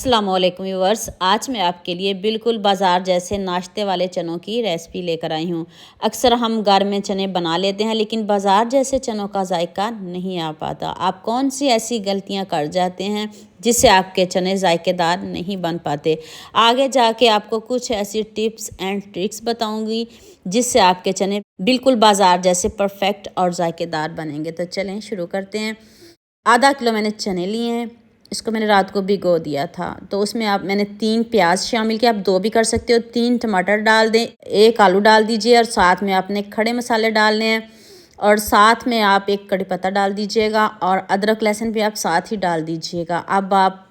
अस्सलाम वालेकुम व्यूअर्स। आज मैं आपके लिए बिल्कुल बाज़ार जैसे नाश्ते वाले चनों की रेसिपी लेकर आई हूँ। अक्सर हम घर में चने बना लेते हैं लेकिन बाज़ार जैसे चनों का जायका नहीं आ पाता। आप कौन सी ऐसी गलतियाँ कर जाते हैं जिससे आपके चने जायकेदार नहीं बन पाते? आगे जाके आपको कुछ ऐसी टिप्स एंड ट्रिक्स बताऊँगी जिससे आपके चने बिल्कुल बाज़ार जैसे परफेक्ट और जायकेदार बनेंगे। तो चलें शुरू करते हैं। आधा किलो मैंने चने लिए हैं। इसको मैंने रात को भिगो दिया था। तो उसमें मैंने 3 प्याज शामिल किया, आप 2 भी कर सकते हो। 3 टमाटर डाल दें, 1 आलू डाल दीजिए और साथ में आपने खड़े मसाले डालने हैं और साथ में आप 1 कड़ी पत्ता डाल दीजिएगा और अदरक लहसुन भी आप साथ ही डाल दीजिएगा। अब आप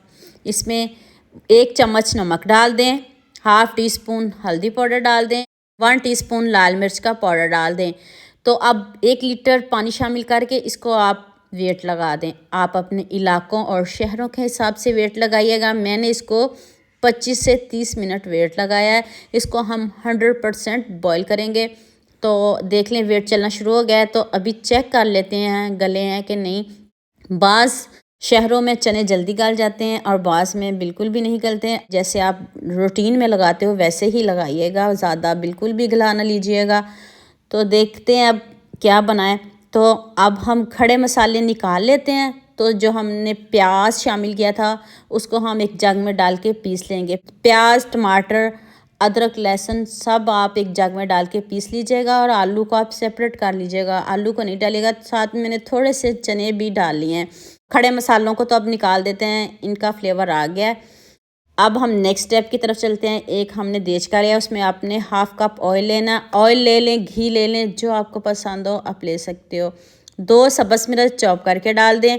इसमें 1 चम्मच नमक डाल दें, हाफ़ टी स्पून हल्दी पाउडर डाल दें, 1 टीस्पून लाल मिर्च का पाउडर डाल दें। तो अब 1 लीटर पानी शामिल करके इसको आप वेट लगा दें। आप अपने इलाकों और शहरों के हिसाब से वेट लगाइएगा। मैंने इसको 25 से 30 मिनट वेट लगाया है। इसको हम 100% बॉईल करेंगे। तो देख लें वेट चलना शुरू हो गया है। तो अभी चेक कर लेते हैं गले हैं कि नहीं। बाज़ शहरों में चने जल्दी गल जाते हैं और बाज़ में बिल्कुल भी नहीं गलते हैं। जैसे आप रूटीन में लगाते हो वैसे ही लगाइएगा, ज़्यादा बिल्कुल भी गला ना लीजिएगा। तो देखते हैं अब क्या बनाएं। तो अब हम खड़े मसाले निकाल लेते हैं। तो जो हमने प्याज शामिल किया था उसको हम एक जग में डाल के पीस लेंगे। प्याज, टमाटर, अदरक, लहसुन सब आप एक जग में डाल के पीस लीजिएगा और आलू को आप सेपरेट कर लीजिएगा। आलू को नहीं डालिएगा। साथ में मैंने थोड़े से चने भी डाल लिए हैं। खड़े मसालों को तो अब निकाल देते हैं, इनका फ्लेवर आ गया है। अब हम नेक्स्ट स्टेप की तरफ चलते हैं। एक हमने देज का लिया, उसमें आपने हाफ़ कप ऑयल लेना। ऑयल ले लें, घी ले लें, जो आपको पसंद हो आप ले सकते हो। 2 सब्ज़ मिर्च चॉप करके डाल दें,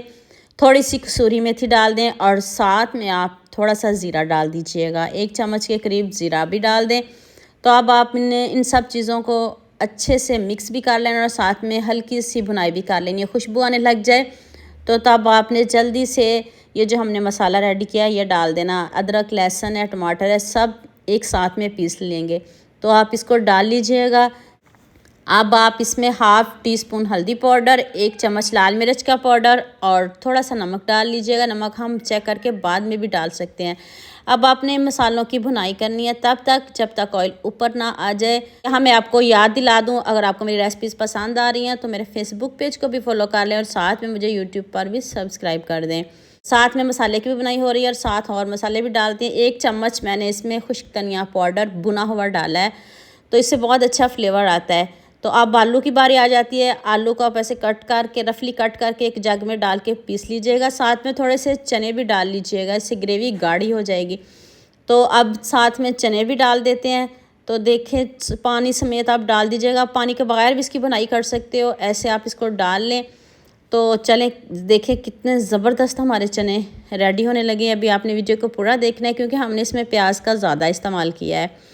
थोड़ी सी कसूरी मेथी डाल दें और साथ में आप थोड़ा सा ज़ीरा डाल दीजिएगा। 1 चम्मच के करीब ज़ीरा भी डाल दें। तो अब आपने इन सब चीज़ों को अच्छे से मिक्स भी कर लेना और साथ में हल्की सी भुनाई भी कर लेनी है। खुशबू आने लग जाए तो तब आपने जल्दी से ये जो हमने मसाला रेडी किया है ये डाल देना। अदरक, लहसुन है, टमाटर है, सब एक साथ में पीस लेंगे। तो आप इसको डाल लीजिएगा। अब आप इसमें हाफ़ टी स्पून हल्दी पाउडर, 1 चम्मच लाल मिर्च का पाउडर और थोड़ा सा नमक डाल लीजिएगा। नमक हम चेक करके बाद में भी डाल सकते हैं। अब आपने मसालों की भुनाई करनी है तब तक जब तक ऑयल ऊपर ना आ जाए। यहाँ मैं आपको याद दिला दूँ, अगर आपको मेरी रेसिपीज़ पसंद आ रही हैं तो मेरे फेसबुक पेज को भी फॉलो कर लें और साथ में मुझे यूट्यूब पर भी सब्सक्राइब कर दें। साथ में मसाले की भी बुनाई हो रही है और साथ और मसाले भी डालते हैं। 1 चम्मच मैंने इसमें खुश्क धनिया पाउडर भुना हुआ डाला है, तो इससे बहुत अच्छा फ्लेवर आता है। तो अब आलू की बारी आ जाती है। आलू को आप ऐसे कट करके रफली कट करके एक जग में डाल के पीस लीजिएगा। साथ में थोड़े से चने भी डाल लीजिएगा, इससे ग्रेवी गाढ़ी हो जाएगी। तो अब साथ में चने भी डाल देते हैं। तो देखें पानी समेत आप डाल दीजिएगा, पानी के बगैर भी इसकी बुनाई कर सकते हो। ऐसे आप इसको डाल लें। तो चलें देखें कितने ज़बरदस्त हमारे चने रेडी होने लगे हैं। अभी आपने वीडियो को पूरा देखना है क्योंकि हमने इसमें प्याज का ज़्यादा इस्तेमाल किया है।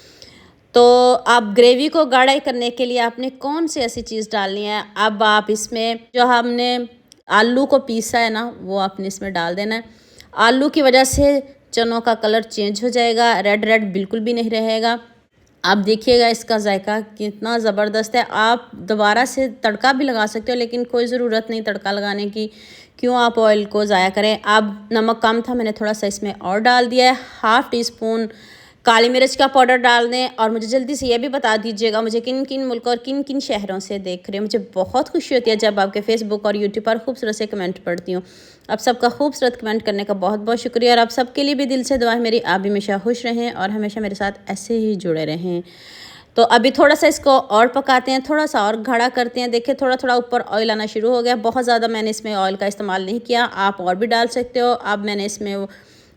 तो अब ग्रेवी को गाढ़ा करने के लिए आपने कौन सी ऐसी चीज़ डालनी है। अब आप इसमें जो हमने आलू को पीसा है ना वो आपने इसमें डाल देना है। आलू की वजह से चनों का कलर चेंज हो जाएगा, रेड रेड बिल्कुल भी नहीं रहेगा। आप देखिएगा इसका जायका कितना ज़बरदस्त है। आप दोबारा से तड़का भी लगा सकते हो लेकिन कोई ज़रूरत नहीं तड़का लगाने की, क्यों आप ऑयल को ज़ाया करें। अब नमक कम था, मैंने थोड़ा सा इसमें और डाल दिया है। हाफ़ टी स्पून काली मिर्च का पाउडर डाल दें और मुझे जल्दी से ये भी बता दीजिएगा मुझे किन किन मुल्क और किन किन शहरों से देख रहे हैं। मुझे बहुत खुशी होती है जब आपके फेसबुक और यूट्यूब पर खूबसूरत से कमेंट पढ़ती हूँ। आप सबका खूबसूरत कमेंट करने का बहुत बहुत शुक्रिया और आप सबके लिए भी दिल से दुआ है मेरी, आप भी हमेशा खुश रहें और हमेशा मेरे साथ ऐसे ही जुड़े रहें। तो अभी थोड़ा सा इसको और पकाते हैं, थोड़ा सा और गाढ़ा करते हैं। देखिए थोड़ा थोड़ा ऊपर ऑयल आना शुरू हो गया। बहुत ज़्यादा मैंने इसमें ऑयल का इस्तेमाल नहीं किया, आप और भी डाल सकते हो। अब मैंने इसमें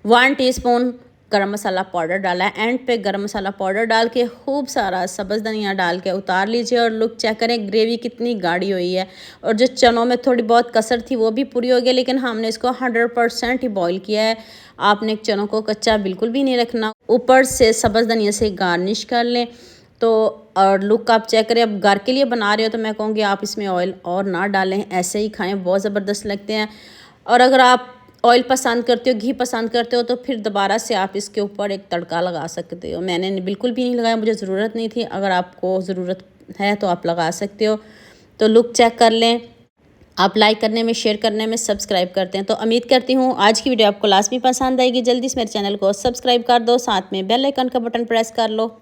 1 टीस्पून गरम मसाला पाउडर डाला है। एंड पे गरम मसाला पाउडर डाल के खूब सारा सब्ज़ धनिया डाल के उतार लीजिए और लुक चेक करें ग्रेवी कितनी गाढ़ी हुई है। और जो चनों में थोड़ी बहुत कसर थी वो भी पूरी हो गई, लेकिन हमने इसको 100% ही बॉईल किया है। आपने चनों को कच्चा बिल्कुल भी नहीं रखना। ऊपर से सब्ज़ धनिया से गार्निश कर लें। तो और लुक आप चेक करें। अब घर के लिए बना रहे हो तो मैं कहूँगी आप इसमें ऑयल और ना डालें, ऐसे ही खाएँ, बहुत ज़बरदस्त लगते हैं। और अगर आप ऑयल पसंद करते हो, घी पसंद करते हो तो फिर दोबारा से आप इसके ऊपर एक तड़का लगा सकते हो। मैंने बिल्कुल भी नहीं लगाया, मुझे ज़रूरत नहीं थी। अगर आपको ज़रूरत है तो आप लगा सकते हो। तो लुक चेक कर लें। आप लाइक करने में, शेयर करने में, सब्सक्राइब करते हैं। तो उम्मीद करती हूँ आज की वीडियो आपको लास्ट में पसंद आएगी। जल्दी से मेरे चैनल को सब्सक्राइब कर दो, साथ में बेल आइकन का बटन प्रेस कर लो।